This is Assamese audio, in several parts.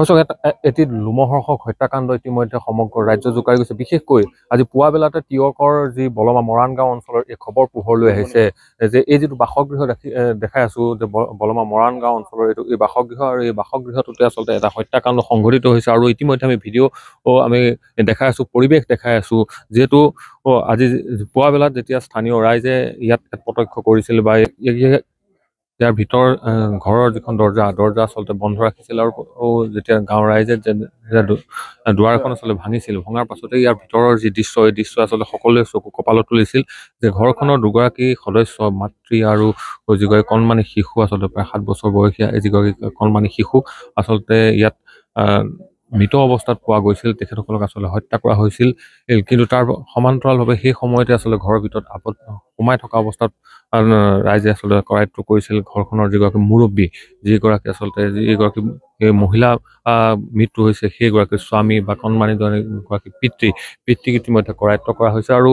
দৰ্শক এটি লোমহৰ্ষক হত্যাকাণ্ড ইতিমধ্যে সমগ্ৰ ৰাজ্য জোকাৰি গৈছে। বিশেষকৈ আজি পুৱা বেলাতে তিয়কৰ যি বলমা মৰাণ গাঁও অঞ্চলৰ এই খবৰ পোহৰলৈ আহিছে যে এই যিটো বাসগৃহ দেখাই আছো যে বলমা মৰাণ গাঁও অঞ্চলৰ এই বাসগৃহ আৰু এই বাসগৃহটোতে আচলতে এটা হত্যাকাণ্ড সংঘটিত হৈছে। আৰু ইতিমধ্যে আমি ভিডিঅ' আমি দেখাই আছো, পৰিৱেশ দেখাই আছো, যিহেতু আজি পুৱা বেলাত যেতিয়া স্থানীয় ৰাইজে ইয়াত প্ৰত্যক্ষ কৰিছিল বা ইয়াৰ ভিতৰ ঘৰৰ যিখন দৰ্জা আচলতে বন্ধ ৰাখিছিল আৰু যেতিয়া গাঁৱৰ ৰাইজে দুৱাৰখন আচলতে ভাঙিছিল, ভঙাৰ পাছতে ইয়াৰ ভিতৰৰ যি দৃশ্য, এই দৃশ্য আচলতে সকলোৱে চকু কপালত তুলিছিল যে ঘৰখনৰ দুগৰাকী সদস্য, মাতৃ আৰু যিগৰাকী কণমানি শিশু, আচলতে প্ৰায় 7 বছৰ বয়সীয়া এই যিগৰাকী কণমানি শিশু আচলতে ইয়াত মৃত অৱস্থাত পোৱা গৈছিল। তেখেতসকলক আচলতে হত্যা কৰা হৈছিল, কিন্তু তাৰ সমান্তৰালভাৱে সেই সময়তে আচলতে ঘৰৰ ভিতৰত সোমাই থকা অৱস্থাত ৰাইজে আচলতে কৰায়ত্ব কৰিছিল ঘৰখনৰ যিগৰাকী মুৰব্বী, যিগৰাকী আচলতে যিগৰাকী মহিলা মৃত্যু হৈছে, সেইগৰাকীৰ স্বামী বা কণমানি গৰাকী পিতৃক ইতিমধ্যে কৰায়ত্ব কৰা হৈছে। আৰু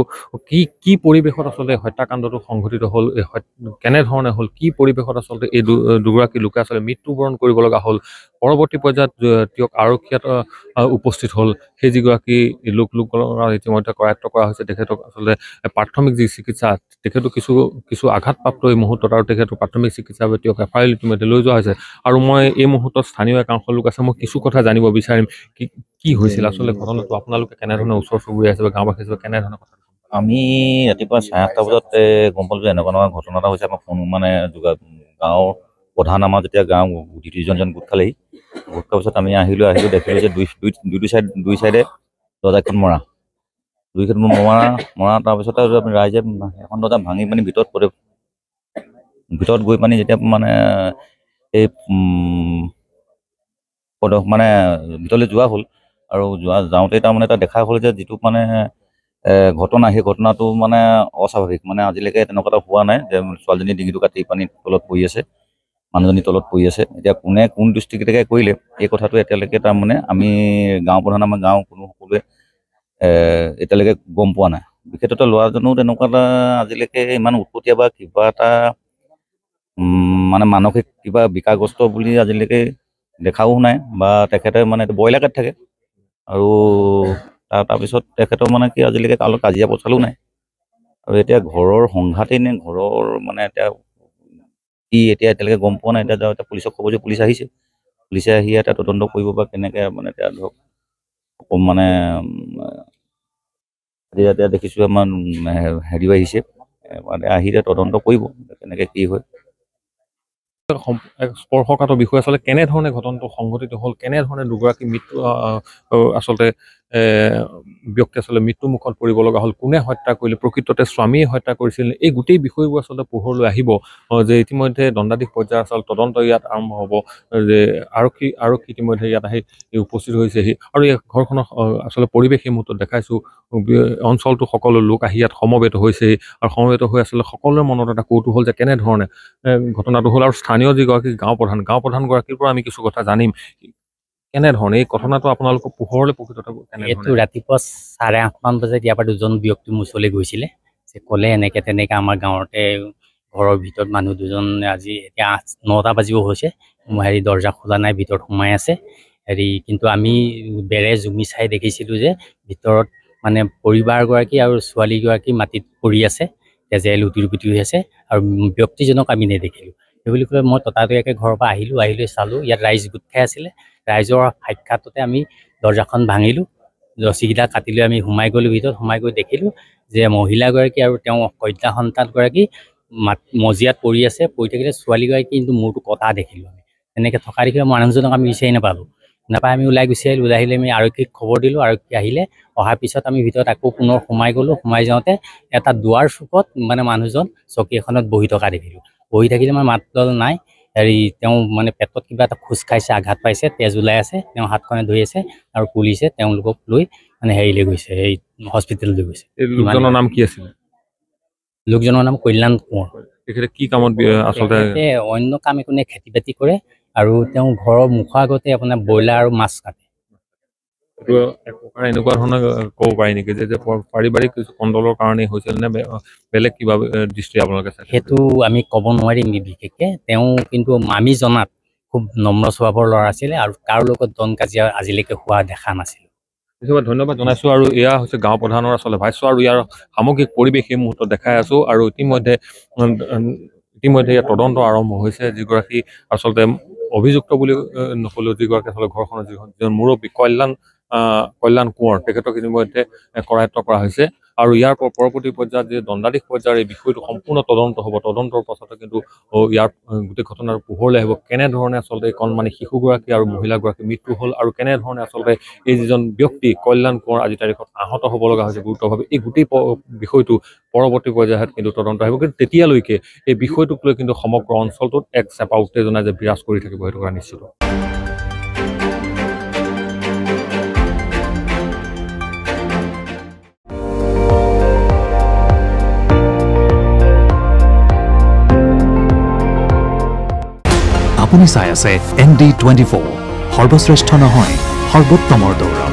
কি পৰিৱেশত আচলতে হত্যাকাণ্ডটো সংঘটিত হ'ল, কেনেধৰণে হ'ল, কি পৰিৱেশত আচলতে এই দুগৰাকী লোকে আচলতে মৃত্যুবৰণ কৰিব লগা হ'ল, পৰৱৰ্তী পৰ্যায়ত তেওঁক আৰক্ষীত উপস্থিত হ'ল, সেই যিগৰাকী লোকৰ ইতিমধ্যে কৰায়ত্ব কৰা হৈছে। তেখেতক আচলতে প্ৰাথমিক যি চিকিৎসা, তেখেতো কিছু আঘাতপ্ৰাপ্ত এই মুহূৰ্তত, আৰু তেখেতৰ প্ৰাথমিক চিকিৎসাৰ বাবে তেওঁক FIL ইতিমধ্যে লৈ যোৱা হৈছে। আৰু মই এই মুহূৰ্তত স্থানীয় একাংশ লোক আছে, মই কিছু কথা জানিব বিচাৰিম কি হৈছিল আচলতে ঘটনাটো, আপোনালোকে কেনেধৰণে ওচৰ চুবুৰীয়া হিচাপে, গাঁওবাসী হিচাপে কেনেধৰণে কথা? আমি ৰাতিপুৱা 8:30 বজাত গম পালোঁ যে এনেকুৱা ঘটনা এটা হৈছে। আমাৰ ফোন গাঁৱৰ প্ৰধান, আমাৰ যেতিয়া গাঁও দুজন গোট খালেহি, গোট খোৱাৰ পিছত আমি আহিলোঁ দেখিলোঁ যে দুই চাইডে দৰ্জাখন মৰা, তাৰপিছতে ৰাইজে এখন দৰ্জা ভাঙি পানি ভিতৰত গৈ পানি যেতিয়া এই ভিতৰলৈ যোৱা হ'ল, আৰু যাওঁতে এটা দেখা হ'ল যে যিটো ঘটনা, সেই ঘটনাটো অস্বাভাৱিক। আজিলৈকে তেনেকুৱা এটা হোৱা নাই যে ছোৱালীজনী ডিঙিটো কাটি পানীত তলত পৰি আছে, মানুহজনী তলত পৰি আছে। এতিয়া কোন দৃষ্টিকেইটাকে কৰিলে এই কথাটো এতিয়ালৈকে আমি গাঁও প্ৰধান, আমাৰ গাঁও সকলোৱে এতিয়ালৈকে গম পোৱা নাই। বিশেষতঃ ল'ৰাজনো তেনেকুৱা এটা আজিলৈকে ইমান উৎপতীয়া বা কিবা এটা মানসিক কিবা বিকাৰগ্ৰস্ত বুলি আজিলৈকে দেখাও নাই, বা তেখেতে বইলাকাত থাকে। আৰু তাৰপিছত তেখেতৰ কি আজিলৈকে কালো কাজিয়া পচালো নাই। আৰু এতিয়া ঘৰৰ সংঘাতেই নে ঘৰৰ এতিয়া কি এতিয়ালৈকে গম পোৱা নাই। এতিয়া পুলিচক ক'ব যে পুলিচ আহিছে, পুলিচে আহি এটা তদন্ত কৰিব বা কেনেকৈ এতিয়া ধৰক এতিয়া দেখিছোঁ আমাৰ হেৰিও আহিছে, আহি তদন্ত কৰিব কেনেকৈ কি হয়। স্পৰ্শকাতৰ বিষয় আচলতে কেনেধৰণে ঘটনাটো সংঘটিত হ'ল, কেনেধৰণে দুগৰাকী মৃত্যু আচলতে ব্যক্তি আচলতে মৃত্যু মুখত পৰিব লগা হ'ল, কোনে হত্যা কৰিলে, প্ৰকৃততে স্বামীয়ে হত্যা কৰিছিল, এই গোটেই বিষয়বোৰ আচলতে পোহৰলৈ আহিব। যে ইতিমধ্যে দণ্ডাধীশ পৰ্যায়ৰ আচলতে তদন্ত ইয়াত আৰম্ভ হ'ব, যে আৰক্ষী ইতিমধ্যে ইয়াত আহি উপস্থিত হৈছেহি। আৰু এই ঘৰখনৰ আচলতে পৰিৱেশ এই মুহূৰ্তত দেখাইছোঁ, অঞ্চলটো সকলো লোক আহি ইয়াত সমবেত হৈছেহি, আৰু সমবেত হৈ আচলতে সকলোৰে মনত এটা কৌতূহল যে কেনেধৰণে ঘটনাটো হ'ল। আৰু স্থানীয় যিগৰাকী গাঁও প্ৰধানগৰাকীৰ পৰা আমি কিছু কথা জানিম, কেনেধৰণে এই ঘটনাটো আপোনালোকক পোহৰলৈ প্ৰকৃততে এইটো ৰাতিপুৱা 8:30মান বজাত ইয়াৰ পৰা দুজন ব্যক্তি মোৰ ওচৰলৈ গৈছিলে, যে ক'লে এনেকৈ তেনেকৈ আমাৰ গাঁৱতে ঘৰৰ ভিতৰত মানুহ দুজন আজি এতিয়া 9টা বাজিব হৈছে, দৰ্জা খোলা নাই, ভিতৰত সোমাই আছে কিন্তু আমি বেৰে জুমি চাই দেখিছিলোঁ যে ভিতৰত পৰিবাৰগৰাকী আৰু ছোৱালীগৰাকী মাটিত পৰি আছে, তেজে লুটি হৈ আছে, আৰু ব্যক্তিজনক আমি নেদেখিলোঁ। সেই বুলি ক'লে মই ততাতৈয়াকৈ ঘৰৰ পৰা আহিলোঁ চালোঁ, ইয়াত ৰাইজ গোট খাই আছিলে। ৰাইজৰ সাক্ষাততে আমি দৰ্জাখন ভাঙিলোঁ, ৰছীকেইটা কাটিলৈ আমি সোমাই গ'লোঁ ভিতৰত। সোমাই গৈ দেখিলোঁ যে মহিলাগৰাকী আৰু তেওঁ কন্যা সন্তানগৰাকী মজিয়াত পৰি আছে। পৰি থাকিলে ছোৱালীগৰাকী কিন্তু মূৰটো কটা দেখিলোঁ আমি। তেনেকৈ থকা দেখিলে মানুহজনক আমি বিচাৰি নাপালোঁ। নাপাই আমি ওলাই গুচি আহিলোঁ। ওলাই আহিলে আমি আৰক্ষীক খবৰ দিলোঁ, আৰক্ষী আহিলে। অহাৰ পিছত আমি ভিতৰত আকৌ পুনৰ সোমাই গ'লোঁ। সোমাই যাওঁতে এটা দুৱাৰ চুকত মানুহজন চকী এখনত বহি থকা দেখিলোঁ। বহি থাকিলে মাতডল নাই। তেওঁ পেটত কিবা এটা খোজ খাইছে, আঘাত পাইছে, তেজ ওলাই আছে, তেওঁ হাতখনে ধৰি আছে, আৰু পুলিচে তেওঁলোকক লৈ হেৰিলৈ গৈছে, এই হস্পিটেললৈ গৈছে। লোকজনৰ নাম কি আছিলে? লোকজনৰ নাম কল্যাণ কোঁৱৰ। তেখেতে কি কামত আচলতে? অন্য কাম একো নাই, খেতি বাতি কৰে, আৰু তেওঁ ঘৰৰ মুখৰ আগতে ব্ৰইলাৰ আৰু মাছ কাটে। এনেকুৱা ধৰণৰ ক'ব পাৰি নেকি যে পাৰিবাৰিক কিছু কণ্ডলৰ কাৰণে হৈছিল নে বেলেগ কিবা দৃষ্টি আপোনালোকে? সেইটো আমি ক'ব নোৱাৰিম বিশেষকৈ। তেওঁ কিন্তু আমি জনাত খুব নম্ৰ স্বভাৱৰ ল'ৰা আছিলে আৰু কাৰো লগত দন কাজিয়া আজিলৈকে হোৱা দেখা নাছিলোঁ। বিশেষভাৱে ধন্যবাদ জনাইছোঁ। আৰু এয়া হৈছে গাঁও প্ৰধানৰ আচলতে ভাষ্য আৰু ইয়াৰ সামগ্ৰিক পৰিৱেশ এই মুহূৰ্তত দেখাই আছোঁ। আৰু ইতিমধ্যে ইয়াত তদন্ত আৰম্ভ হৈছে। যিগৰাকী আচলতে অভিযুক্ত বুলি নকলেও যিগৰাকী আচলতে ঘৰখনৰ যিজন মুৰব্বী কল্যাণ কোঁৱৰ, তেখেতক ইতিমধ্যে কৰায়ত্ব কৰা হৈছে। আৰু ইয়াৰ পৰৱৰ্তী পৰ্যায়ত যে দণ্ডাধীশ পৰ্যায়ৰ এই বিষয়টো সম্পূৰ্ণ তদন্ত হ'ব। তদন্তৰ পাছতে কিন্তু ইয়াৰ গোটেই ঘটনাৰ পোহৰলৈ আহিব। কেনেধৰণে আচলতে কণমানি শিশুগৰাকী আৰু মহিলাগৰাকীৰ মৃত্যু হ'ল আৰু কেনেধৰণে আচলতে এই যিজন ব্যক্তি কল্যাণ কোঁৱৰ আজি তাৰিখত আহত হ'ব লগা হৈছে গুৰুতৰভাৱে, এই গোটেই বিষয়টো পৰৱৰ্তী পৰ্যায়ত কিন্তু তদন্ত আহিব। কিন্তু তেতিয়ালৈকে এই বিষয়টোক লৈ কিন্তু সমগ্ৰ অঞ্চলটোত এক চেপা উত্তেজনা যে বিৰাজ কৰি থাকিব সেইটো কথা নিশ্চিত। আপুনি চাই আছে ND24, সৰ্বশ্ৰেষ্ঠ নহয় সৰ্বোত্তমৰ দৌৰ।